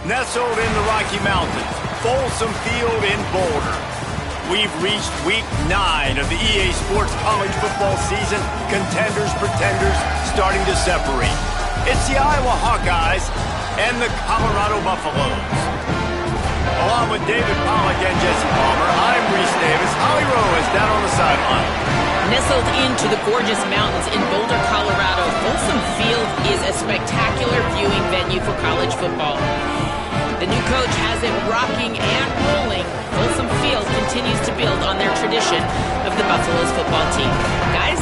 Nestled in the Rocky Mountains, Folsom Field in Boulder. We've reached week 9 of the EA Sports college football season. Contenders, pretenders, starting to separate. It's the Iowa Hawkeyes and the Colorado Buffaloes. Along with David Pollack and Jesse Palmer, I'm Reese Davis. Holly Rowe is down on the sideline. Nestled into the gorgeous mountains in Boulder, Colorado, Folsom Field is a spectacular viewing venue for college football. The new coach has it rocking and rolling. Folsom Field continues to build on their tradition of the Buffaloes football team. Guys?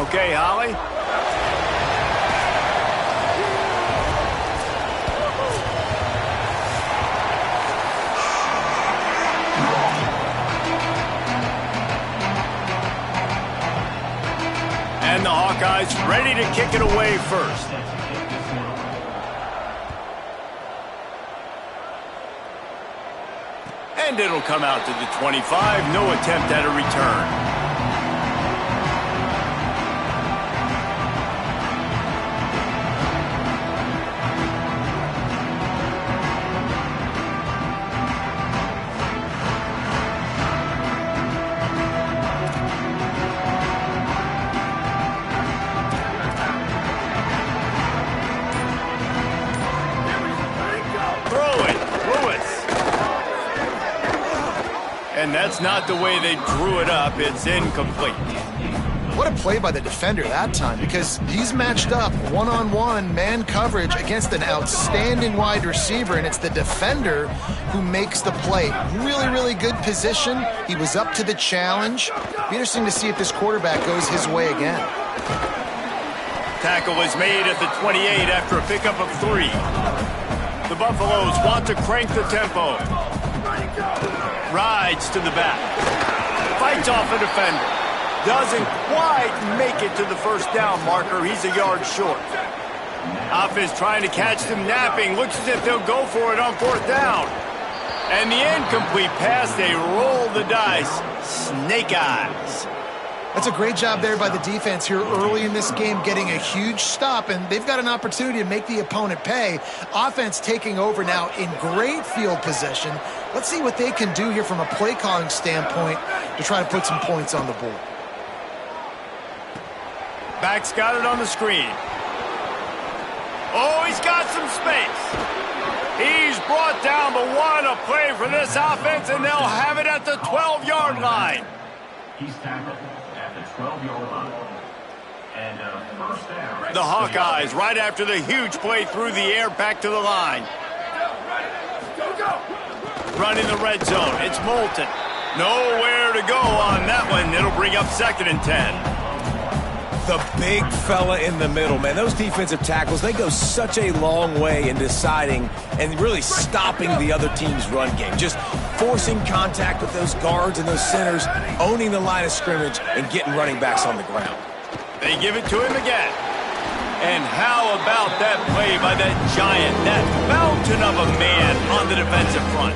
Okay, Holly. And the Hawkeyes ready to kick it away first. And it'll come out to the 25. No attempt at a return. And that's not the way they drew it up. It's incomplete. What a play by the defender that time, because he's matched up one-on-one man coverage against an outstanding wide receiver, and it's the defender who makes the play. Really, really good position. He was up to the challenge. Be interesting to see if this quarterback goes his way again. Tackle is made at the 28 after a pickup of 3. The Buffaloes want to crank the tempo. Rides to the back. Fights off a defender. Doesn't quite make it to the first down marker. He's a yard short. Offense trying to catch them napping. Looks as if they'll go for it on 4th down. And the incomplete pass, they roll the dice. Snake eyes. That's a great job there by the defense here early in this game, getting a huge stop, and they've got an opportunity to make the opponent pay. Offense taking over now in great field position. Let's see what they can do here from a play calling standpoint to try to put some points on the board. Back's got it on the screen. Oh, he's got some space. He's brought down, but what a play for this offense, and they'll have it at the 12-yard line. He's tackled at the 12-yard line. And first down. The Hawkeyes, right after the huge play through the air, back to the line. Running the red zone. It's Moulton. Nowhere to go on that one. It'll bring up 2nd and 10. The big fella in the middle, man. Those defensive tackles, they go such a long way in deciding and really stopping the other team's run game. Just forcing contact with those guards and those centers, owning the line of scrimmage, and getting running backs on the ground. They give it to him again. And how about that play by that giant, that mountain of a man on the defensive front?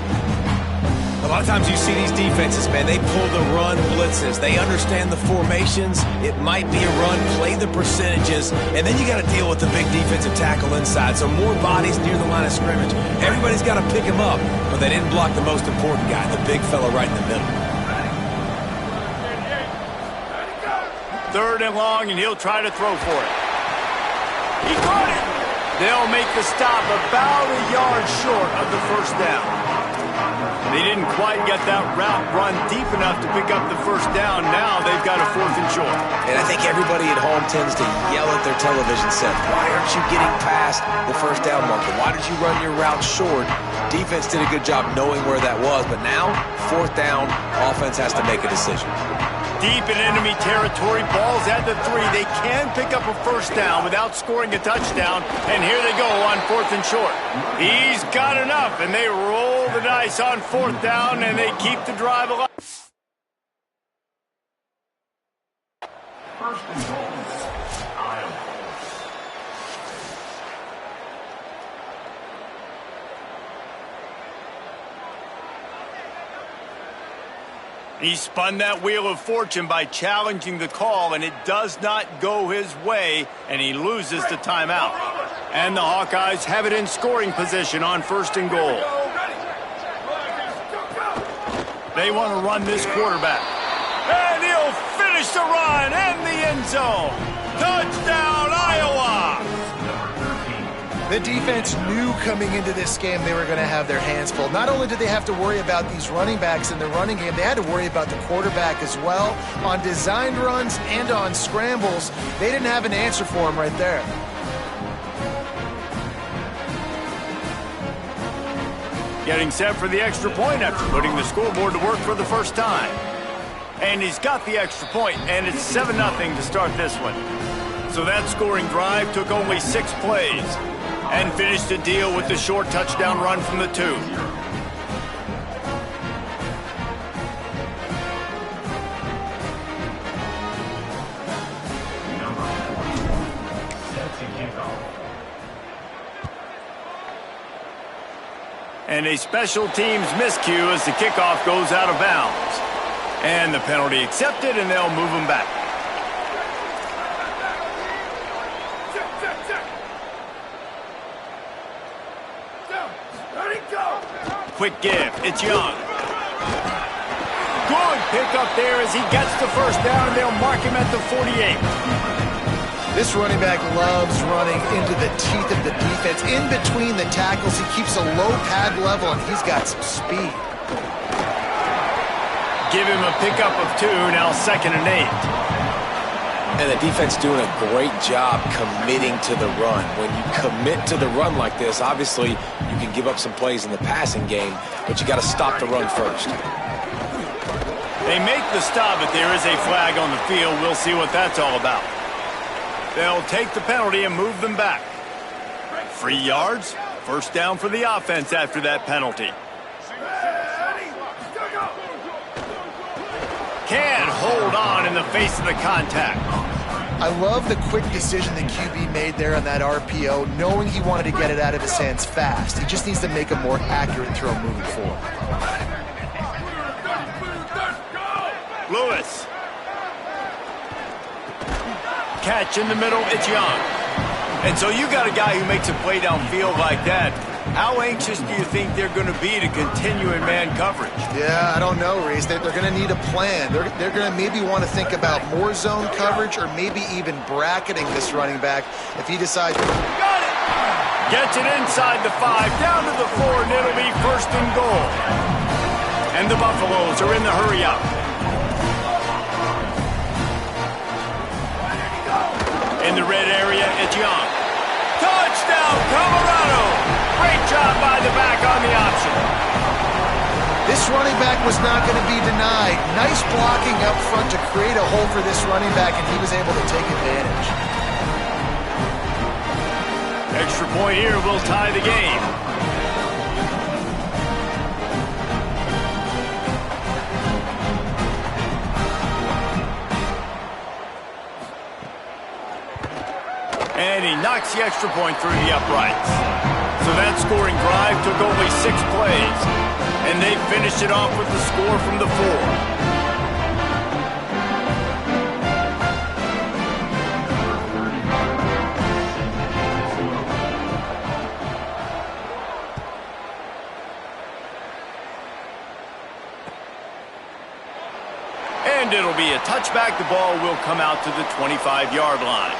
A lot of times you see these defenses, man, they pull the run blitzes. They understand the formations. It might be a run, play the percentages, and then you got to deal with the big defensive tackle inside. So more bodies near the line of scrimmage. Everybody's got to pick him up, but they didn't block the most important guy, the big fella right in the middle. 3rd and long, and he'll try to throw for it. He caught it. They'll make the stop about a yard short of the 1st down. They didn't quite get that route run deep enough to pick up the 1st down. Now they've got a 4th and short. And I think everybody at home tends to yell at their television set, why aren't you getting past the 1st down marker? Why did you run your route short? Defense did a good job knowing where that was, but now, 4th down, offense has to make a decision. Deep in enemy territory, ball's at the 3. They can pick up a 1st down without scoring a touchdown, and here they go on 4th and short. He's got enough, and they roll the dice on 4th down, and they keep the drive alive. 1st and goal, Iowa. He spun that wheel of fortune by challenging the call, and it does not go his way, and he loses the timeout. And the Hawkeyes have it in scoring position on 1st and goal. They want to run this quarterback. And he'll finish the run and the end zone. Touchdown, Iowa! The defense knew coming into this game they were going to have their hands full. Not only did they have to worry about these running backs in the running game, they had to worry about the quarterback as well. On designed runs and on scrambles, they didn't have an answer for him right there. Getting set for the extra point after putting the scoreboard to work for the first time. And he's got the extra point, and it's 7-0 to start this one. So that scoring drive took only 6 plays and finished the deal with the short touchdown run from the 2. And a special teams miscue as the kickoff goes out of bounds. And the penalty accepted, and they'll move him back. Quick give. It's Young. Good pickup there as he gets the first down, and they'll mark him at the 48. This running back loves running into the teeth of the defense. In between the tackles, he keeps a low pad level, and he's got some speed. Give him a pickup of 2, now 2nd and 8. And the defense doing a great job committing to the run. When you commit to the run like this, obviously you can give up some plays in the passing game, but you got to stop the run first. They make the stop, but there is a flag on the field. We'll see what that's all about. They'll take the penalty and move them back. 3 yards, first down for the offense after that penalty. Can't hold on in the face of the contact. I love the quick decision the QB made there on that RPO, knowing he wanted to get it out of his hands fast. He just needs to make a more accurate throw moving forward. Lewis. Catch in the middle, it's Young. And so you got a guy who makes a play downfield like that. How anxious do you think they're going to be to continue in man coverage? Yeah, I don't know, Reese. They're going to need a plan. They're going to maybe want to think about more zone coverage or maybe even bracketing this running back if he decides. Got it! Gets it inside the 5, down to the 4, and it'll be 1st and goal. And the Buffaloes are in the hurry up. In the red area, it's Young. Touchdown, Colorado! Great job by the back on the option. This running back was not going to be denied. Nice blocking up front to create a hole for this running back, and he was able to take advantage. Extra point here will tie the game. And he knocks the extra point through the uprights. So that scoring drive took only 6 plays. And they finished it off with the score from the 4. And it'll be a touchback. The ball will come out to the 25-yard line.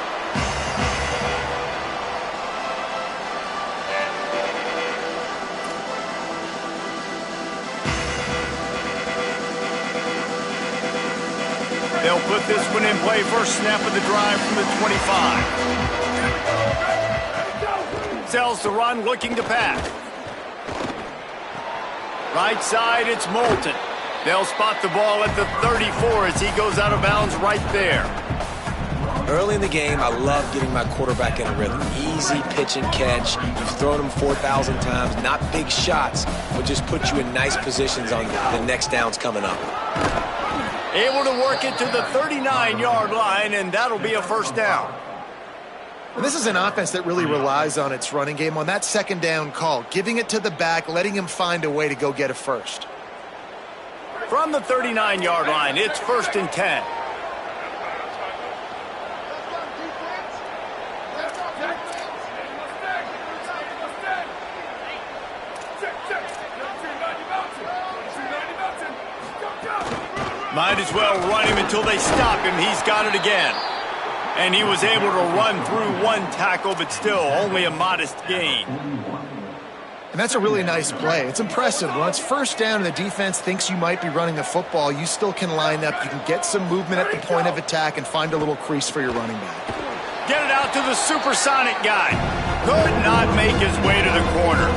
They'll put this one in play. First snap of the drive from the 25. Sells the run, looking to pass. Right side, it's Moulton. They'll spot the ball at the 34 as he goes out of bounds right there. Early in the game, I love getting my quarterback in a rhythm. Easy pitch and catch. You've thrown him 4,000 times. Not big shots, but just put you in nice positions on the next downs coming up. Able to work it to the 39-yard line, and that'll be a first down. This is an offense that really relies on its running game on that second down call, giving it to the back, letting him find a way to go get a first. From the 39-yard line, it's 1st and 10. Might as well run him until they stop him. He's got it again. And he was able to run through one tackle, but still only a modest gain. And that's a really nice play. It's impressive. When it's 1st down and the defense thinks you might be running the football, you still can line up. You can get some movement at the point of attack and find a little crease for your running back. Get it out to the supersonic guy. Could not make his way to the corner.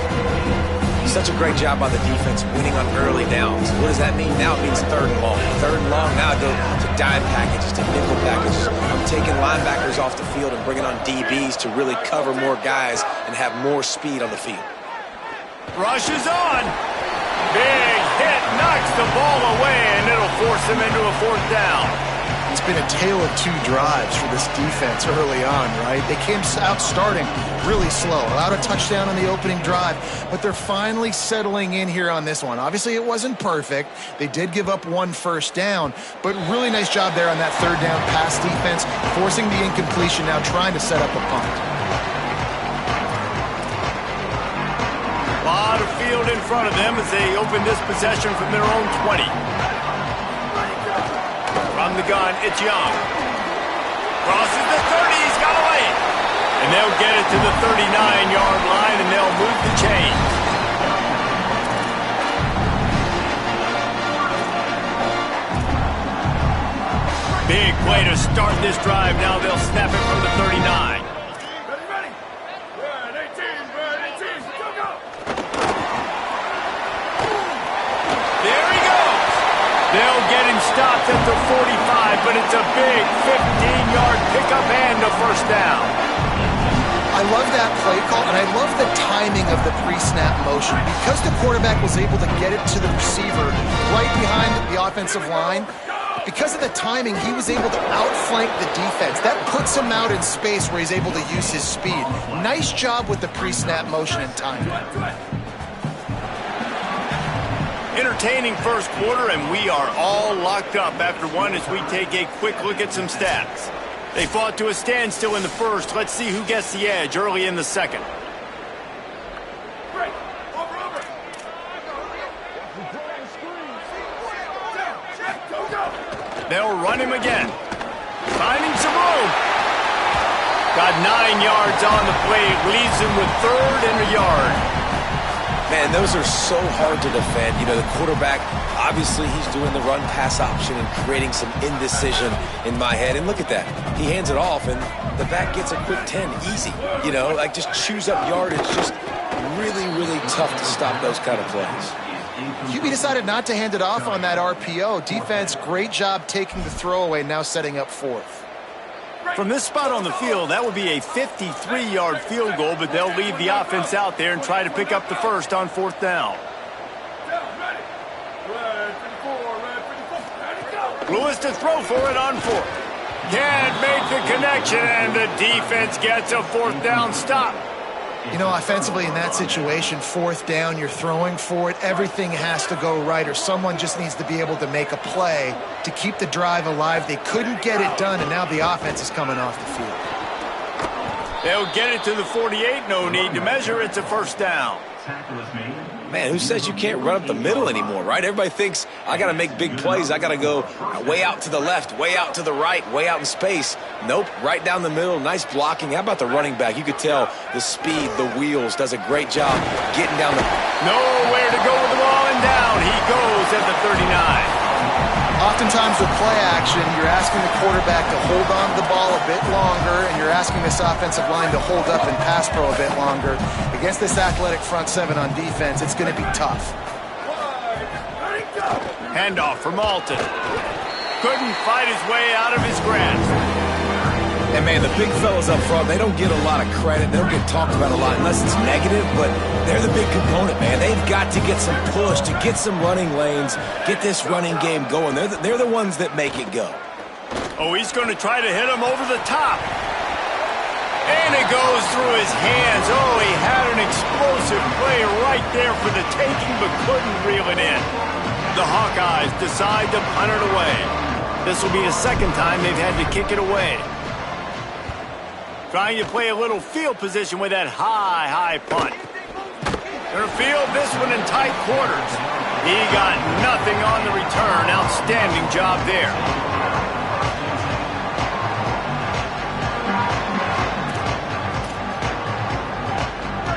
Such a great job by the defense winning on early downs. What does that mean? Now it means 3rd and long. 3rd and long, now I go to dime packages, to nickel packages. I'm taking linebackers off the field and bringing on DBs to really cover more guys and have more speed on the field. Rush is on. Big hit, knocks the ball away, and it'll force him into a 4th down. It's been a tale of 2 drives for this defense early on, right? They came out starting really slow, allowed a touchdown on the opening drive, but they're finally settling in here on this one. Obviously, it wasn't perfect. They did give up 1 first down, but really nice job there on that 3rd down pass defense, forcing the incompletion, now trying to set up a punt. A lot of field in front of them as they open this possession from their own 20. From the gun, it's Young. Crosses the 30, he's got a lane. And they'll get it to the 39-yard line, and they'll move the chains. Big play to start this drive. Now they'll snap it from the 39. They'll get him stopped at the 45, but it's a big 15-yard pickup and a 1st down. I love that play call, and I love the timing of the pre-snap motion. Because the quarterback was able to get it to the receiver right behind the offensive line, because of the timing, he was able to outflank the defense. That puts him out in space where he's able to use his speed. Nice job with the pre-snap motion and timing. Entertaining 1st quarter, and we are all locked up after one as we take a quick look at some stats. They fought to a standstill in the 1st. Let's see who gets the edge early in the 2nd. They'll run him again. Finding some room. Got 9 yards on the play. Leaves him with 3rd and a yard. Man, those are so hard to defend. You know, the quarterback, obviously he's doing the run-pass option and creating some indecision in my head. And look at that. He hands it off, and the back gets a quick 10. Easy. You know, like just chews up yardage. Just really, really tough to stop those kind of plays. QB decided not to hand it off on that RPO. Defense, great job taking the throwaway, now setting up 4th. From this spot on the field, that would be a 53-yard field goal, but they'll leave the offense out there and try to pick up the 1st on 4th down. Lewis to throw for it on 4th. Can't make the connection, and the defense gets a 4th down stop. You know, offensively in that situation, 4th down, you're throwing for it. Everything has to go right, or someone just needs to be able to make a play to keep the drive alive. They couldn't get it done, and now the offense is coming off the field. They'll get it to the 48. No need to measure. It's a 1st down. Man, who says you can't run up the middle anymore, right? Everybody thinks, I got to make big plays. I got to go way out to the left, way out to the right, way out in space. Nope, right down the middle. Nice blocking. How about the running back? You could tell the speed, the wheels, does a great job getting down the... Nowhere to go with the ball, and down he goes at the 39. Oftentimes with play action, you're asking the quarterback to hold on to the ball a bit longer, and you're asking this offensive line to hold up and pass pro a bit longer. Against this athletic front 7 on defense, it's going to be tough. Handoff for Malton. Couldn't fight his way out of his grasp. And, man, the big fellas up front, they don't get a lot of credit. They don't get talked about a lot unless it's negative, but they're the big component, man. They've got to get some push, to get some running lanes, get this running game going. They're the ones that make it go. Oh, he's going to try to hit him over the top. And it goes through his hands. Oh, he had an explosive play right there for the taking, but couldn't reel it in. the Hawkeyes decide to punt it away. This will be the second time they've had to kick it away. Trying to play a little field position with that high punt. They're field this one in tight quarters. He got nothing on the return. Outstanding job there.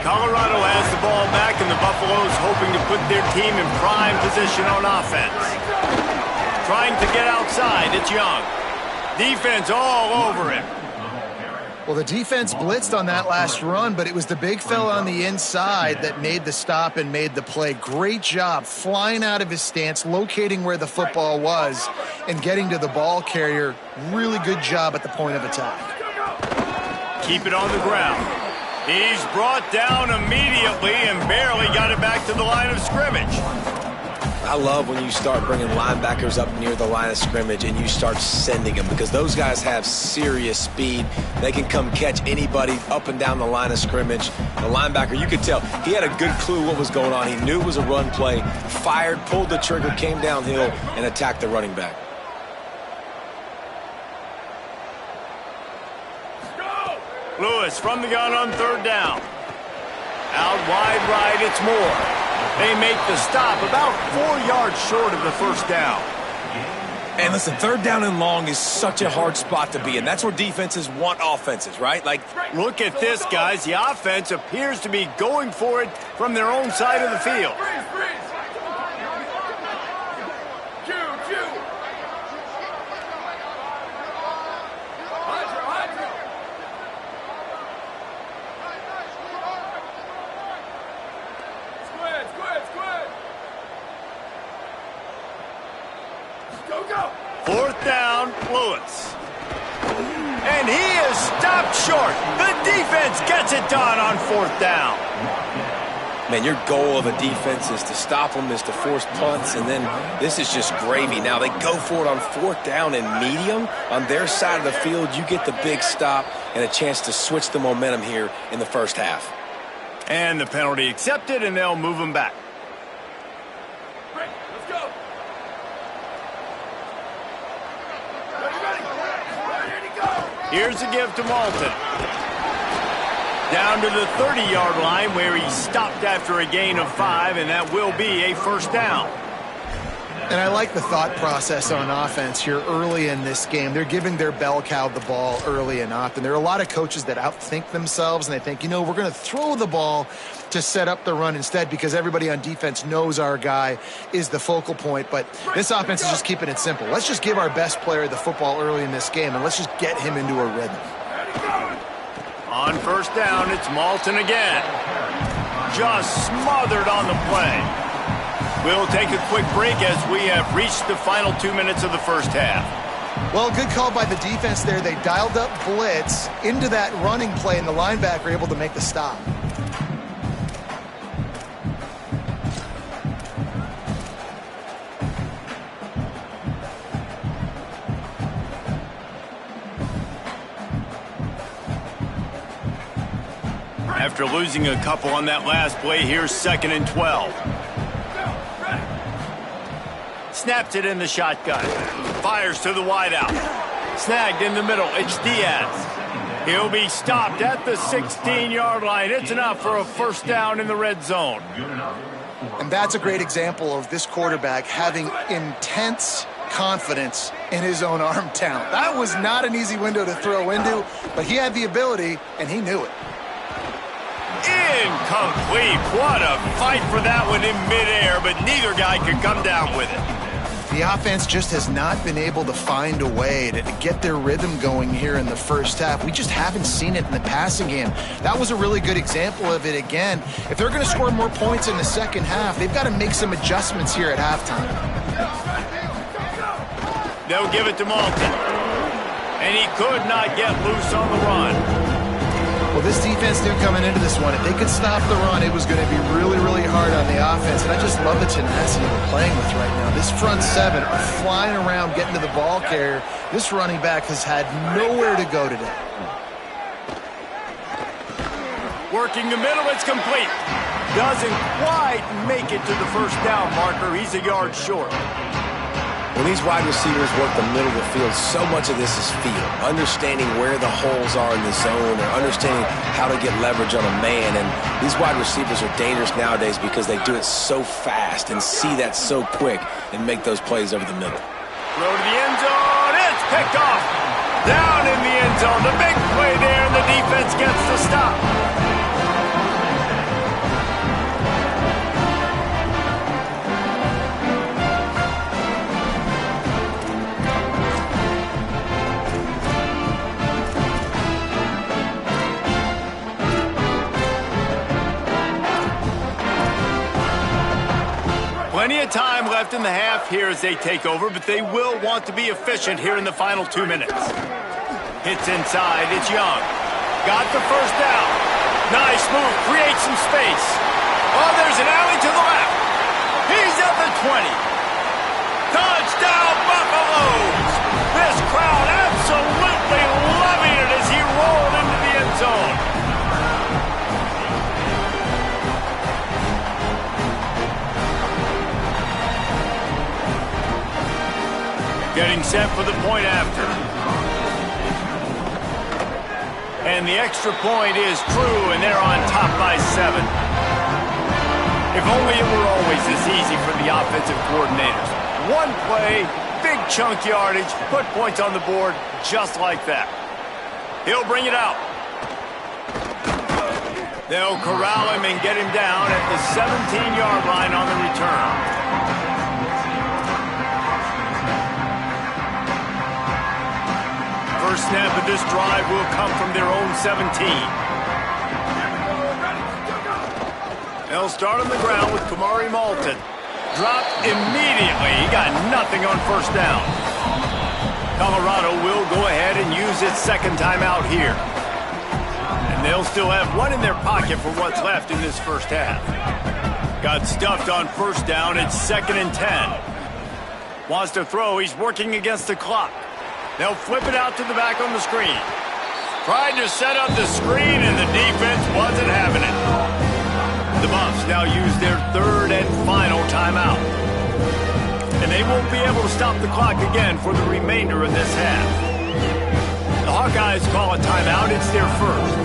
Colorado has the ball back, and the Buffaloes hoping to put their team in prime position on offense. Trying to get outside, it's Young. Defense all over him. Well, the defense blitzed on that last run, but it was the big fella on the inside that made the stop and made the play. Great job flying out of his stance, locating where the football was, and getting to the ball carrier. Really good job at the point of attack. Keep it on the ground. He's brought down immediately and barely got it back to the line of scrimmage. I love when you start bringing linebackers up near the line of scrimmage and you start sending them, because those guys have serious speed. They can come catch anybody up and down the line of scrimmage. The linebacker, you could tell, he had a good clue what was going on. He knew it was a run play, fired, pulled the trigger, came downhill, and attacked the running back. Lewis from the gun on third down. Out wide right, it's Moore. They make the stop about 4 yards short of the first down. And listen, third down and long is such a hard spot to be in. That's where defenses want offenses, right? Like, look at this, guys. The offense appears to be going for it from their own side of the field. Fourth down, Lewis. And he is stopped short. The defense gets it done on fourth down. Man, your goal of a defense is to stop them, is to force punts, and then this is just gravy. Now they go for it on fourth down and medium. On their side of the field, you get the big stop and a chance to switch the momentum here in the first half. And the penalty accepted, and they'll move him back. Here's a give to Malton. Down to the 30-yard line where he stopped after a gain of 5, and that will be a first down. And I like the thought process on offense here early in this game. They're giving their bell cow the ball early and often. There are a lot of coaches that outthink themselves, and they think, we're going to throw the ball to set up the run instead because everybody on defense knows our guy is the focal point. But this offense is just keeping it simple. Let's just give our best player the football early in this game, and let's just get him into a rhythm. On first down, it's Malton again. Just smothered on the play. We'll take a quick break as we have reached the final 2 minutes of the first half. Well, good call by the defense there. They dialed up blitz into that running play, and the linebacker able to make the stop. After losing a couple on that last play, here's 2nd and 12. Snaps it in the shotgun. Fires to the wideout. Snagged in the middle. It's Diaz. He'll be stopped at the 16-yard line. It's enough for a first down in the red zone. And that's a great example of this quarterback having intense confidence in his own arm talent. That was not an easy window to throw into, but he had the ability, and he knew it. Incomplete. What a fight for that one in midair, but neither guy could come down with it. The offense just has not been able to find a way to get their rhythm going here in the first half. We just haven't seen it in the passing game. That was a really good example of it again. If they're going to score more points in the second half, they've got to make some adjustments here at halftime. They'll give it to Malton. And he could not get loose on the run. Well, this defense knew coming into this one, if they could stop the run, it was going to be really, really hard on the offense. And I just love the tenacity we're playing with right now. This front seven are flying around, getting to the ball carrier. This running back has had nowhere to go today. Working the middle, it's complete. Doesn't quite make it to the first down marker. He's a yard short. When these wide receivers work the middle of the field, so much of this is feel. Understanding where the holes are in the zone or understanding how to get leverage on a man. And these wide receivers are dangerous nowadays because they do it so fast and see that so quick and make those plays over the middle. Throw to the end zone. It's picked off. Down in the end zone. The big play there, and the defense gets the stop. Plenty of time left in the half here as they take over, but they will want to be efficient here in the final 2 minutes. Hits inside, it's Young. Got the first down. Nice move, creates some space. Oh, there's an alley to the left. He's at the 20. Touchdown, Buffaloes! This crowd absolutely loving it as he rolled into the end zone. Getting set for the point after. And the extra point is true, and they're on top by 7. If only it were always this easy for the offensive coordinators. One play, big chunk yardage, put points on the board just like that. He'll bring it out. They'll corral him and get him down at the 17-yard line on the return. First snap of this drive will come from their own 17. They'll start on the ground with Kamari Malton. Dropped immediately. He got nothing on first down. Colorado will go ahead and use its second timeout here. And they'll still have one in their pocket for what's left in this first half. Got stuffed on first down. It's 2nd and 10. Wants to throw. He's working against the clock. They'll flip it out to the back on the screen. Tried to set up the screen, and the defense wasn't having it. The Buffs now use their third and final timeout. And they won't be able to stop the clock again for the remainder of this half. The Hawkeyes call a timeout. It's their first.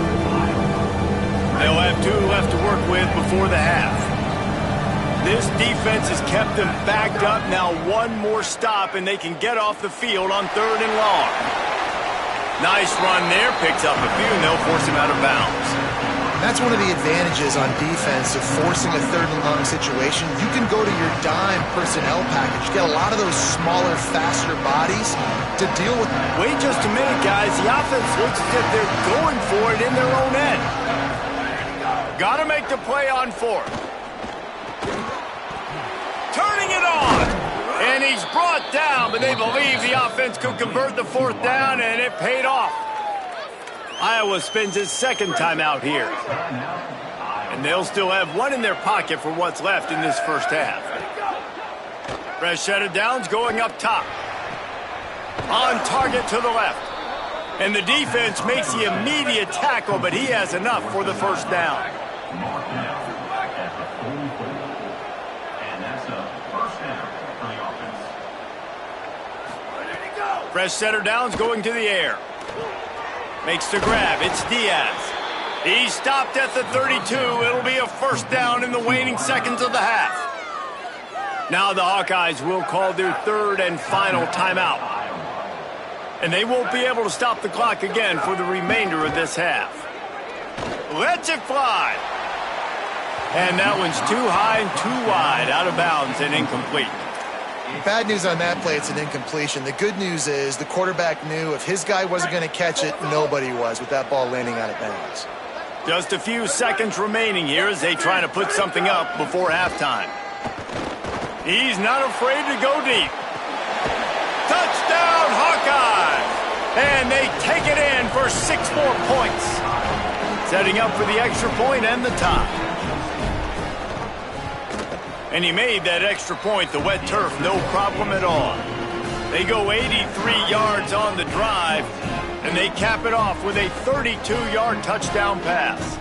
They'll have 2 left to work with before the half. This defense has kept them backed up. Now one more stop, and they can get off the field on 3rd and long. Nice run there. Picks up a few, and they'll force him out of bounds. That's one of the advantages on defense of forcing a 3rd and long situation. You can go to your dime personnel package. Get a lot of those smaller, faster bodies to deal with. Wait just a minute, guys. The offense looks as if they're going for it in their own end. Got to make the play on 4th. Turning it on. And he's brought down, but they believe the offense could convert the 4th down, and it paid off. Iowa spends his second timeout here. And they'll still have one in their pocket for what's left in this first half. Fresh set of downs going up top. On target to the left. And the defense makes the immediate tackle, but he has enough for the first down. Fresh setter downs going to the air. Makes the grab. It's Diaz. He stopped at the 32. It'll be a first down in the waning seconds of the half. Now the Hawkeyes will call their 3rd and final timeout. And they won't be able to stop the clock again for the remainder of this half. Lets it fly. And that one's too high and too wide, out of bounds and incomplete. Bad news on that play, it's an incompletion. The good news is the quarterback knew if his guy wasn't going to catch it, nobody was with that ball landing out of bounds. Just a few seconds remaining here as they try to put something up before halftime. He's not afraid to go deep. Touchdown, Hawkeye! And they take it in for 6 more points. Setting up for the extra point and the tie. And he made that extra point, the wet turf, no problem at all. They go 83 yards on the drive, and they cap it off with a 32-yard touchdown pass.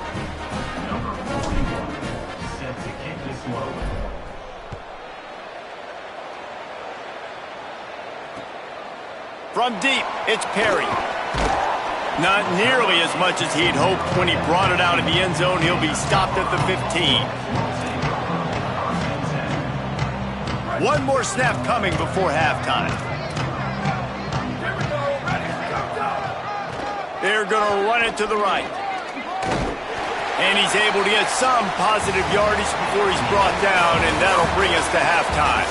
From deep, it's Perry. Not nearly as much as he'd hoped when he brought it out of the end zone. He'll be stopped at the 15. One more snap coming before halftime. They're going to run it to the right. And he's able to get some positive yardage before he's brought down, and that'll bring us to halftime.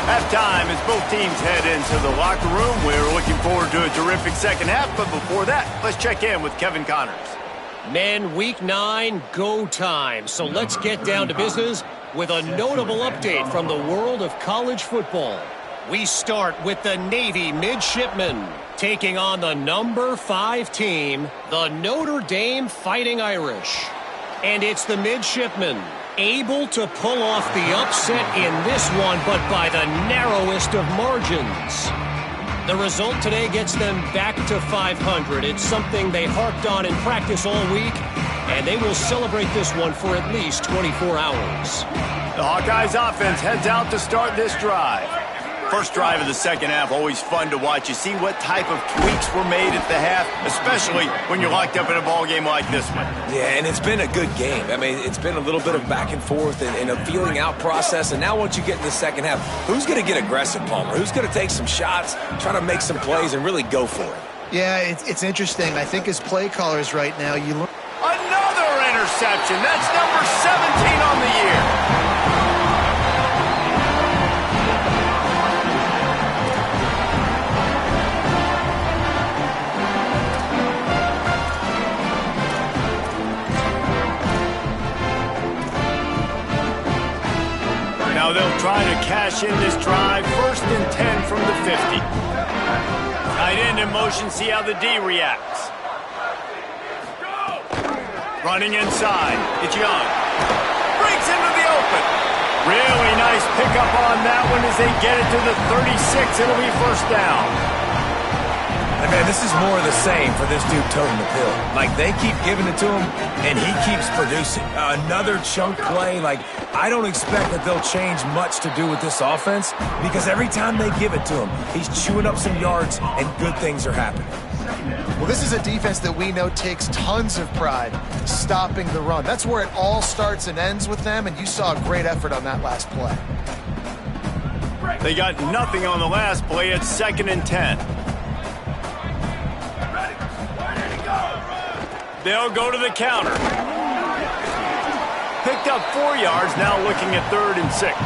Halftime as both teams head into the locker room. We're looking forward to a terrific second half, but before that, let's check in with Kevin Connors. Men, week 9, go time. So let's get down to business with a notable update from the world of college football. We start with the Navy midshipmen taking on the number 5 team, the Notre Dame Fighting Irish. And it's the midshipmen able to pull off the upset in this one, but by the narrowest of margins. The result today gets them back to 500. It's something they harped on in practice all week, and they will celebrate this one for at least 24 hours. The Hawkeyes offense heads out to start this drive. First drive of the second half, always fun to watch. You see what type of tweaks were made at the half, especially when you're locked up in a ball game like this one. Yeah, and it's been a good game. I mean, it's been a little bit of back and forth and a feeling out process. And now once you get in the second half, who's going to get aggressive, Palmer? Who's going to take some shots, try to make some plays, and really go for it? Yeah, it's interesting. I think as play callers right now, you look. Another interception. That's number 17 on the year. Now they'll try to cash in this drive. 1st and 10 from the 50. Tight end in motion, see how the D reacts. Running inside, it's Young. Breaks into the open. Really nice pickup on that one as they get it to the 36. It'll be 1st down. And man, this is more of the same for this dude toting the pill. Like, they keep giving it to him, and he keeps producing. Another chunk play. Like, I don't expect that they'll change much to do with this offense because every time they give it to him, he's chewing up some yards, and good things are happening. Well, this is a defense that we know takes tons of pride stopping the run. That's where it all starts and ends with them, and you saw a great effort on that last play. They got nothing on the last play. It's 2nd and 10. They'll go to the counter. Picked up 4 yards, now looking at 3rd and 6.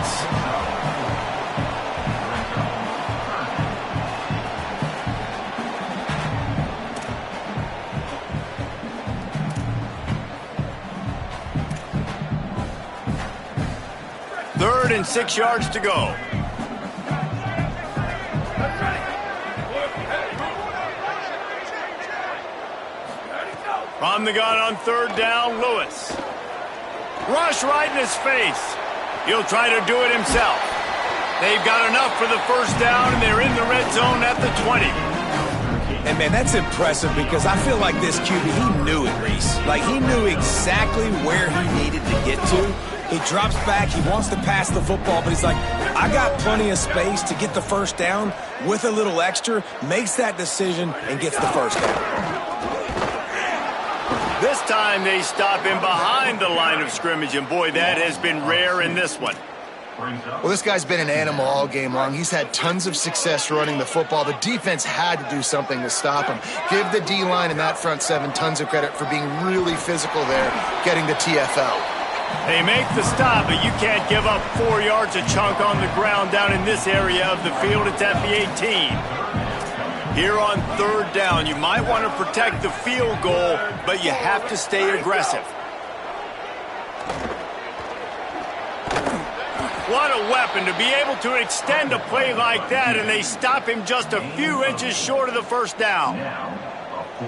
Third and 6 yards to go. From the gun on 3rd down, Lewis. Rush right in his face. He'll try to do it himself. They've got enough for the 1st down, and they're in the red zone at the 20. And, man, that's impressive because I feel like this QB, he knew it, Reese. Like, he knew exactly where he needed to get to. He drops back. He wants to pass the football, but he's like, I got plenty of space to get the 1st down with a little extra, makes that decision, and gets the 1st down. This time they stop him behind the line of scrimmage, and boy, that has been rare in this one. Well, this guy's been an animal all game long. He's had tons of success running the football. The defense had to do something to stop him. Give the D-line and that front 7 tons of credit for being really physical there, getting the TFL. They make the stop, but you can't give up 4 yards a chunk on the ground down in this area of the field. It's at the 18. Here on 3rd down, you might want to protect the field goal, but you have to stay aggressive. What a weapon to be able to extend a play like that, and they stop him just a few inches short of the 1st down.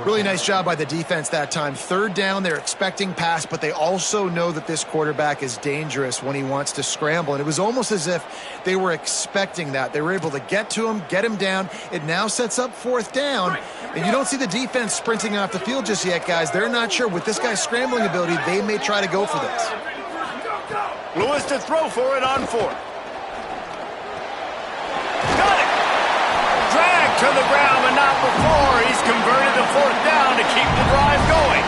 Really nice job by the defense that time. 3rd down, they're expecting pass, but they also know that this quarterback is dangerous when he wants to scramble. And it was almost as if they were expecting that. They were able to get to him, get him down. It now sets up 4th down. And you don't see the defense sprinting off the field just yet, guys. They're not sure. With this guy's scrambling ability, they may try to go for this. Lewis to throw for it on 4th. Got it! Dragged to the ground, but not before. He's converted the fourth down to keep the drive going.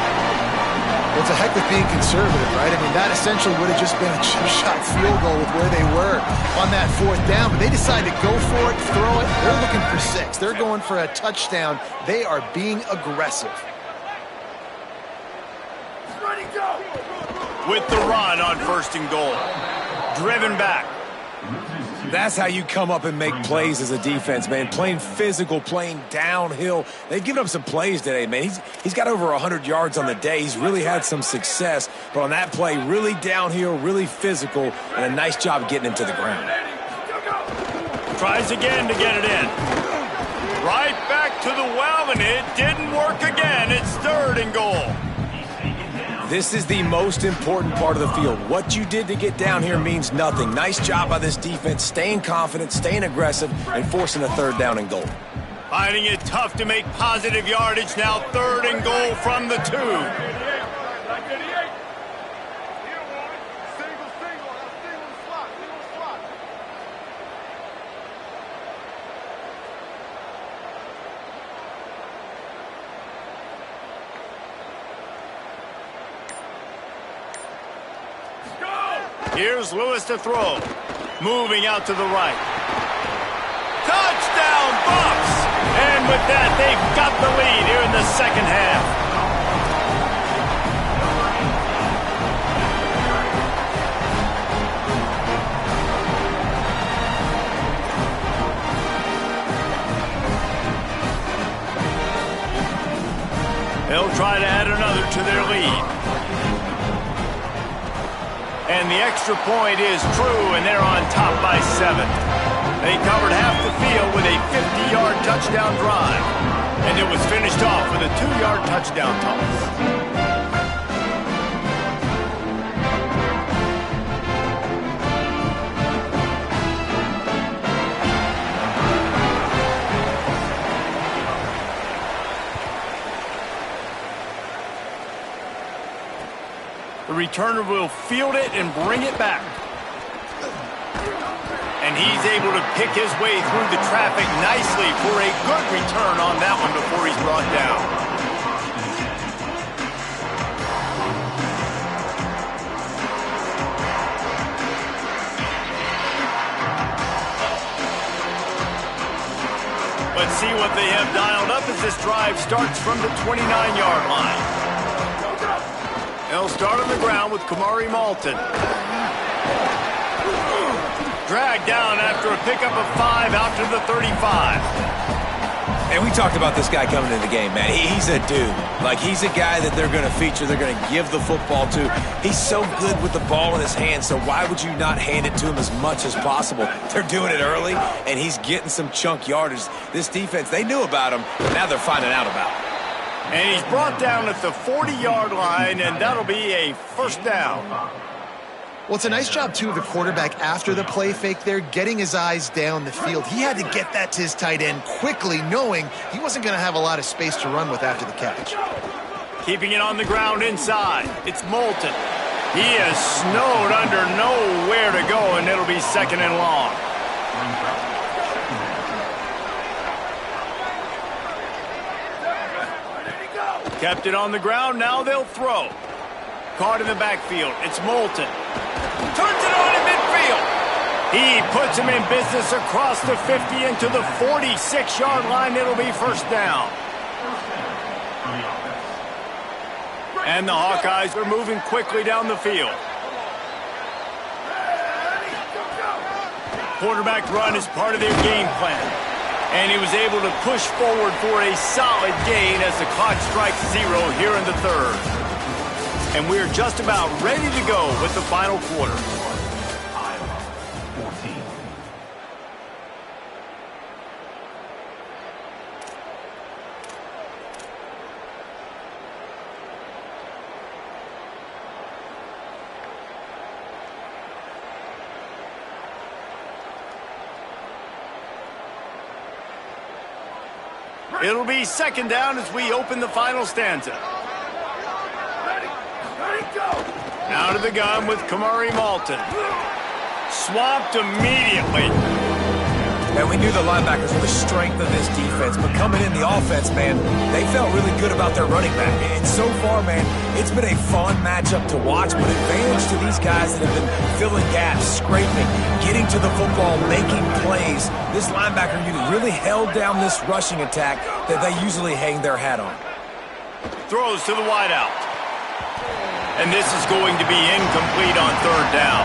Well, it's a heck of being conservative, right? I mean, that essentially would have just been a chip-shot field goal with where they were on that fourth down. But they decided to go for it, throw it. They're looking for 6. They're going for a touchdown. They are being aggressive. With the run on 1st and goal. Driven back. That's how you come up and make plays as a defense, man. Playing physical, playing downhill. They've given up some plays today, man. He's got over 100 yards on the day. He's really had some success. But on that play, really downhill, really physical, and a nice job getting him to the ground. Tries again to get it in. Right back to the well, and it didn't work again. It's 3rd and goal. This is the most important part of the field. What you did to get down here means nothing. Nice job by this defense, staying confident, staying aggressive, and forcing a 3rd down and goal. Finding it tough to make positive yardage. Now 3rd and goal from the 2. Here's Lewis to throw. Moving out to the right. Touchdown, Bucks! And with that, they've got the lead here in the 2nd half. They'll try to add another to their lead. And the extra point is true, and they're on top by 7. They covered half the field with a 50-yard touchdown drive. And it was finished off with a 2-yard touchdown toss. The returner will field it and bring it back. And he's able to pick his way through the traffic nicely for a good return on that one before he's brought down. Let's see what they have dialed up as this drive starts from the 29-yard line. They'll start on the ground with Kamari Malton. Dragged down after a pickup of 5 out to the 35. And we talked about this guy coming into the game, man. He's a dude. Like, he's a guy that they're going to feature, they're going to give the football to. He's so good with the ball in his hand, so why would you not hand it to him as much as possible? They're doing it early, and he's getting some chunk yardage. This defense, they knew about him, but now they're finding out about him. And he's brought down at the 40-yard line, and that'll be a 1st down. Well, it's a nice job, too, of the quarterback after the play fake there, getting his eyes down the field. He had to get that to his tight end quickly, knowing he wasn't going to have a lot of space to run with after the catch. Keeping it on the ground inside. It's Moulton. He is snowed under nowhere to go, and it'll be 2nd and long. Kept it on the ground, now they'll throw. Caught in the backfield, it's Moulton. Turns it on in midfield. He puts him in business across the 50 into the 46-yard line. It'll be 1st down. And the Hawkeyes are moving quickly down the field. Quarterback run is part of their game plan. And he was able to push forward for a solid gain as the clock strikes 0 here in the 3rd. And we're just about ready to go with the final quarter. Iowa, 14. It'll be 2nd down as we open the final stanza. Now to the gun with Kamari Malton. Swamped immediately. And we knew the linebackers were the strength of this defense, but coming in the offense, man, they felt really good about their running back. And so far, man, it's been a fun matchup to watch, but advantage to these guys that have been filling gaps, scraping, getting to the football, making plays. This linebacker unit really held down this rushing attack that they usually hang their hat on. Throws to the wideout. And this is going to be incomplete on third down.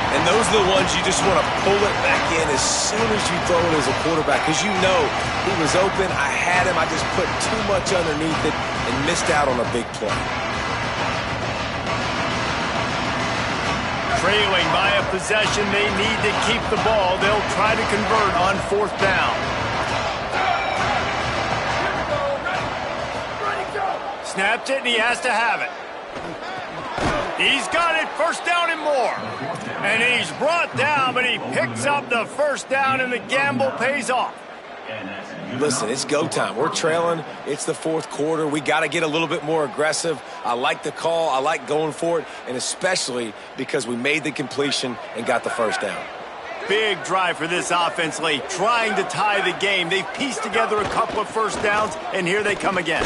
And those are the ones you just want to pull it back in as soon as you throw it as a quarterback, because you know he was open, I had him, I just put too much underneath it and missed out on a big play. Trailing by a possession, they need to keep the ball. They'll try to convert on fourth down. Snapped it, and he has to have it. He's got it, first down and more. And he's brought down, but he picks up the first down, and the gamble pays off. Listen, it's go time. We're trailing. It's the fourth quarter. We got to get a little bit more aggressive. I like the call. I like going for it, and especially because we made the completion and got the first down. Big drive for this offense late, trying to tie the game. They've pieced together a couple of first downs, and here they come again.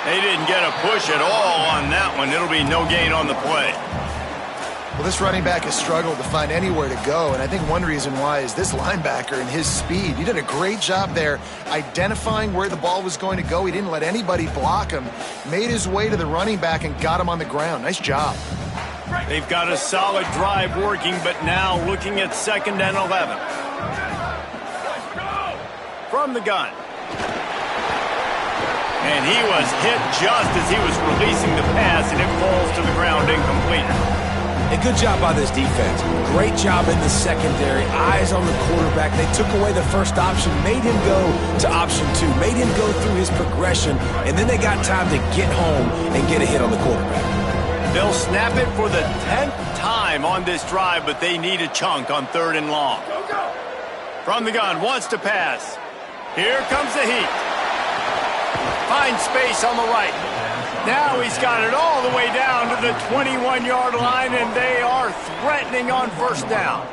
They didn't get a push at all on that one. It'll be no gain on the play. Well, this running back has struggled to find anywhere to go, and I think one reason why is this linebacker and his speed. He did a great job there identifying where the ball was going to go. He didn't let anybody block him, made his way to the running back and got him on the ground. Nice job. They've got a solid drive working, but now looking at 2nd and 11. From the gun. And he was hit just as he was releasing the pass, and it falls to the ground incomplete. A good job by this defense. Great job in the secondary. Eyes on the quarterback. They took away the first option, made him go to option 2, made him go through his progression, and then they got time to get home and get a hit on the quarterback. They'll snap it for the 10th time on this drive, but they need a chunk on 3rd and long. From the gun, wants to pass. Here comes the heat. Finds space on the right. Now he's got it all the way down to the 21-yard line, and they are threatening on first down.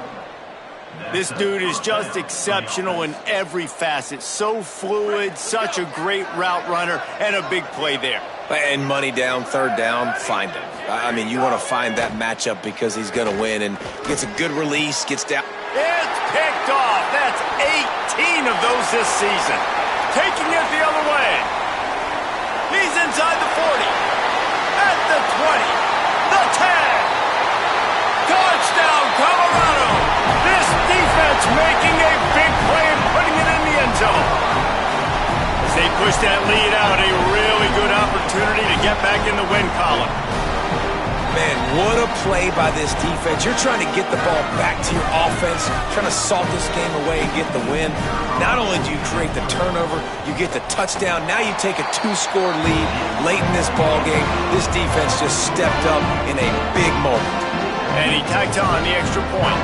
This dude is just exceptional in every facet. So fluid, such a great route runner, and a big play there. And money down, 3rd down, find him. I mean, you want to find that matchup because he's going to win, and gets a good release, gets down. It's picked off. That's 18 of those this season. Taking it the other way. He's inside the 40, at the 20, the 10. Touchdown, Colorado. This defense making a big play and putting it in the end zone. As they push that lead out, a really good opportunity to get back in the win column. Man, what a play by this defense. You're trying to get the ball back to your offense, trying to salt this game away and get the win. Not only do you create the turnover, you get the touchdown. Now you take a 2-score lead late in this ball game. This defense just stepped up in a big moment. And he tacked on the extra point.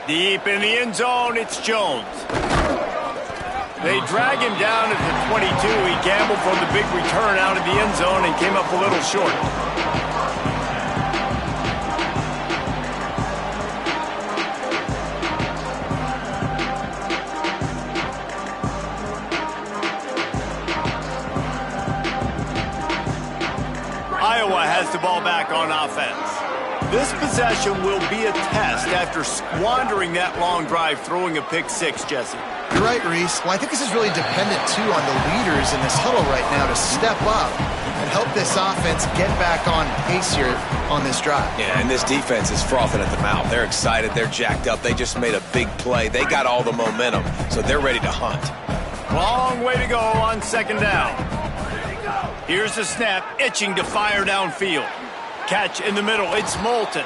Deep in the end zone, it's Jones. They drag him down at the 22. He gambled for the big return out of the end zone and came up a little short. Iowa has the ball back on offense. This possession will be a test after squandering that long drive, throwing a pick 6, Jesse. You're right, Reese. Well, I think this is really dependent, too, on the leaders in this huddle right now to step up and help this offense get back on pace here on this drive. Yeah, and this defense is frothing at the mouth. They're excited. They're jacked up. They just made a big play. They got all the momentum, so they're ready to hunt. Long way to go on 2nd down. Here's the snap, itching to fire downfield. Catch in the middle, it's Moulton.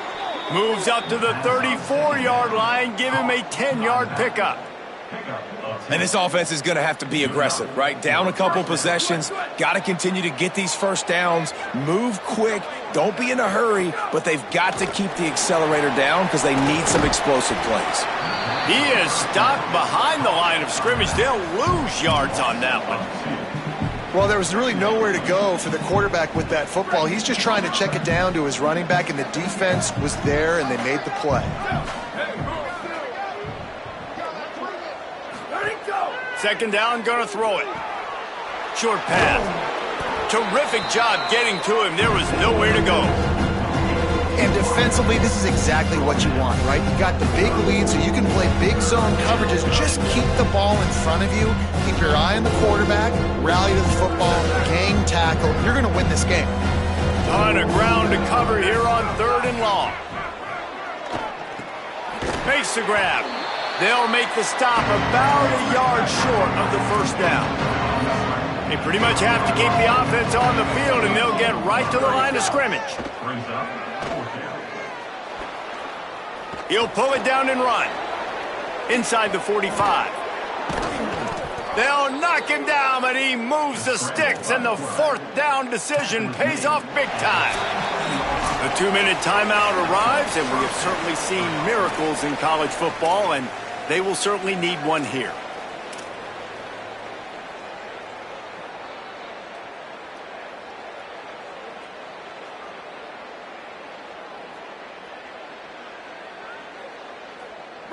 Moves up to the 34-yard line, give him a 10-yard pickup. And this offense is going to have to be aggressive, right? Down a couple possessions, got to continue to get these first downs, move quick, don't be in a hurry, but they've got to keep the accelerator down because they need some explosive plays. He is stopped behind the line of scrimmage. They'll lose yards on that one. Well, there was really nowhere to go for the quarterback with that football. He's just trying to check it down to his running back, and the defense was there, and they made the play. Second down, gonna throw it. Short pass. Terrific job getting to him. There was nowhere to go. And defensively, this is exactly what you want, right? You got the big lead, so you can play big zone coverages. Just keep the ball in front of you. Keep your eye on the quarterback. Rally to the football. Gang tackle. You're going to win this game. Ton of ground to cover here on 3rd and long. Makes the grab. They'll make the stop about a yard short of the first down. They pretty much have to keep the offense on the field, and they'll get right to the line of scrimmage. He'll pull it down and run. Inside the 45. They'll knock him down, but he moves the sticks, and the 4th down decision pays off big time. The 2-minute timeout arrives, and we have certainly seen miracles in college football, and they will certainly need one here.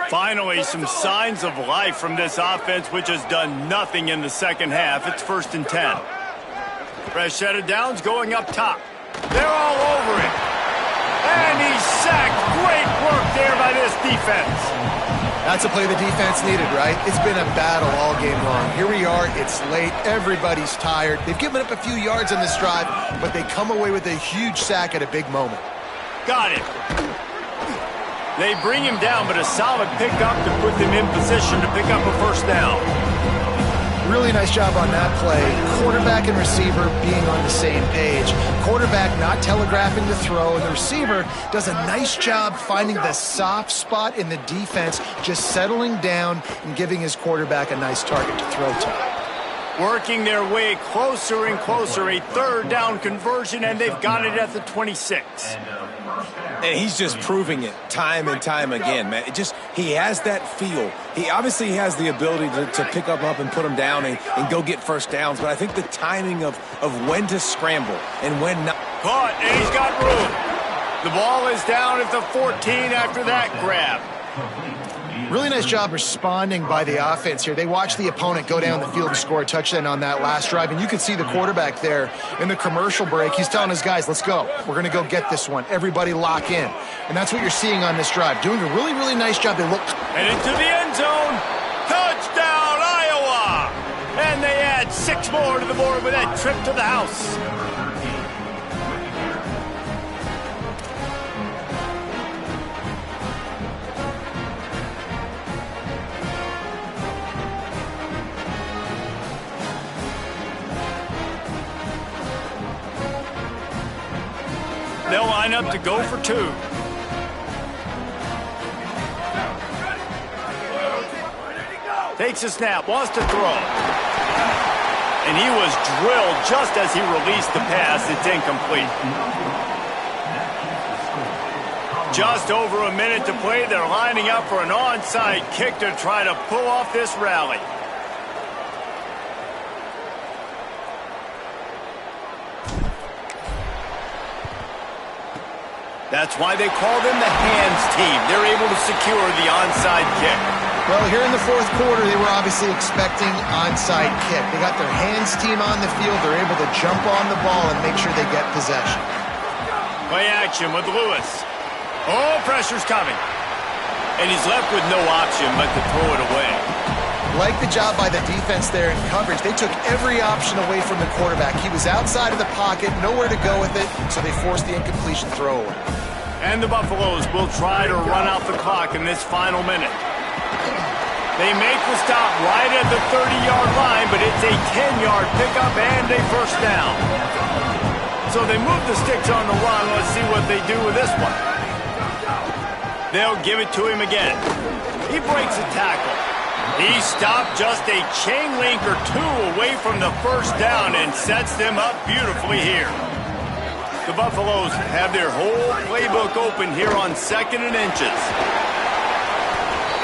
Finally, some signs of life from this offense, which has done nothing in the second half. It's 1st and 10. Fresh set of downs going up top. They're all over it. And he's sacked. Great work there by this defense. That's a play the defense needed, right? It's been a battle all game long. Here we are. It's late. Everybody's tired. They've given up a few yards on this drive, but they come away with a huge sack at a big moment. Got it. They bring him down, but a solid pickup to put them in position to pick up a 1st down. Really nice job on that play. Quarterback and receiver being on the same page. Quarterback not telegraphing the throw, and the receiver does a nice job finding the soft spot in the defense, just settling down and giving his quarterback a nice target to throw to. Working their way closer and closer. A 3rd down conversion, and they've got it at the 26. And he's just proving it time and time again, man. He has that feel. He obviously has the ability to pick up and put them down and go get 1st downs, but I think the timing of when to scramble and when not. Caught, and he's got room. The ball is down at the 14 after that grab. Really nice job responding by the offense here. They watched the opponent go down the field and score a touchdown on that last drive, and you can see the quarterback there in the commercial break. He's telling his guys, let's go. We're going to go get this one. Everybody lock in. And that's what you're seeing on this drive. Doing a really, really nice job. They look. And into the end zone. Touchdown, Iowa! And they add 6 more to the board with that trip to the house. They'll line up to go for 2. Takes a snap, wants to throw. And he was drilled just as he released the pass. It's incomplete. Just over a minute to play. They're lining up for an onside kick to try to pull off this rally. That's why they call them the hands team. They're able to secure the onside kick. Well, here in the 4th quarter, they were obviously expecting onside kick. They got their hands team on the field. They're able to jump on the ball and make sure they get possession. Play action with Lewis. Oh, pressure's coming. And he's left with no option but to throw it away. Like the job by the defense there in coverage. They took every option away from the quarterback. He was outside of the pocket, nowhere to go with it, so they forced the incompletion throwaway. And the Buffaloes will try to run out the clock in this final minute. They make the stop right at the 30-yard line, but it's a 10-yard pickup and a 1st down. So they move the sticks on the run. Let's see what they do with this one. They'll give it to him again. He breaks a tackle. He stopped just a chain link or two away from the first down and sets them up beautifully here. The Buffaloes have their whole playbook open here on 2nd and inches.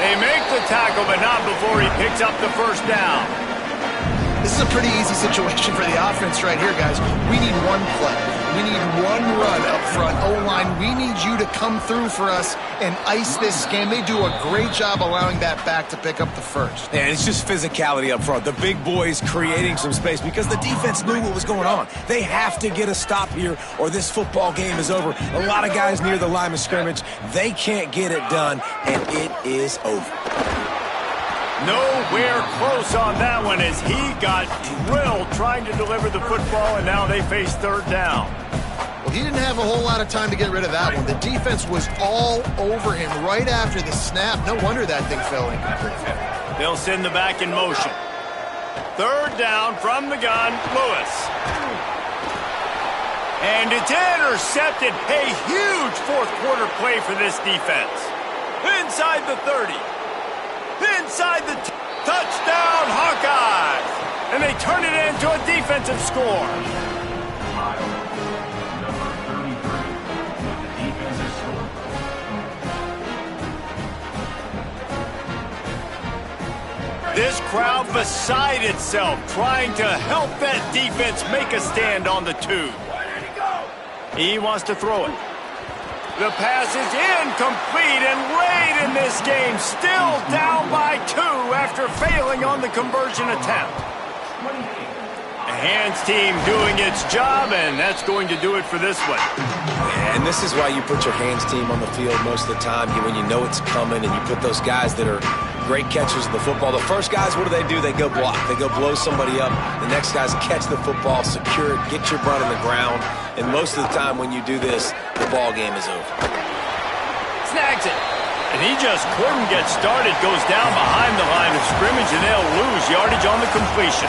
They make the tackle, but not before he picks up the first down. This is a pretty easy situation for the offense right here, guys. We need one play. We need one run up front. O-line, we need you to come through for us and ice this game. They do a great job allowing that back to pick up the first. Yeah, it's just physicality up front. The big boys creating some space because the defense knew what was going on. They have to get a stop here or this football game is over. A lot of guys near the line of scrimmage. They can't get it done, and it is over. Nowhere close on that one as he got drilled trying to deliver the football, and now they face 3rd down. Well, he didn't have a whole lot of time to get rid of that one. The defense was all over him right after the snap. No wonder that thing fell incomplete. They'll send the back in motion. 3rd down from the gun, Lewis. And it's intercepted. A huge 4th quarter play for this defense. Inside the 30. Inside the touchdown, Hawkeyes! And they turn it into a defensive score. Number 33, the defensive score. This crowd beside itself, trying to help that defense make a stand on the 2. He wants to throw it. The pass is incomplete, and late in this game, still down by 2 after failing on the conversion attempt. The hands team doing its job, and that's going to do it for this one. And this is why you put your hands team on the field most of the time when you know it's coming, and you put those guys that are great catchers of the football. The first guys, what do? They go block. They go blow somebody up. The next guys catch the football, secure it, get your butt on the ground. And most of the time when you do this, the ball game is over. Snags it. And he just couldn't get started. Goes down behind the line of scrimmage, and they'll lose yardage on the completion.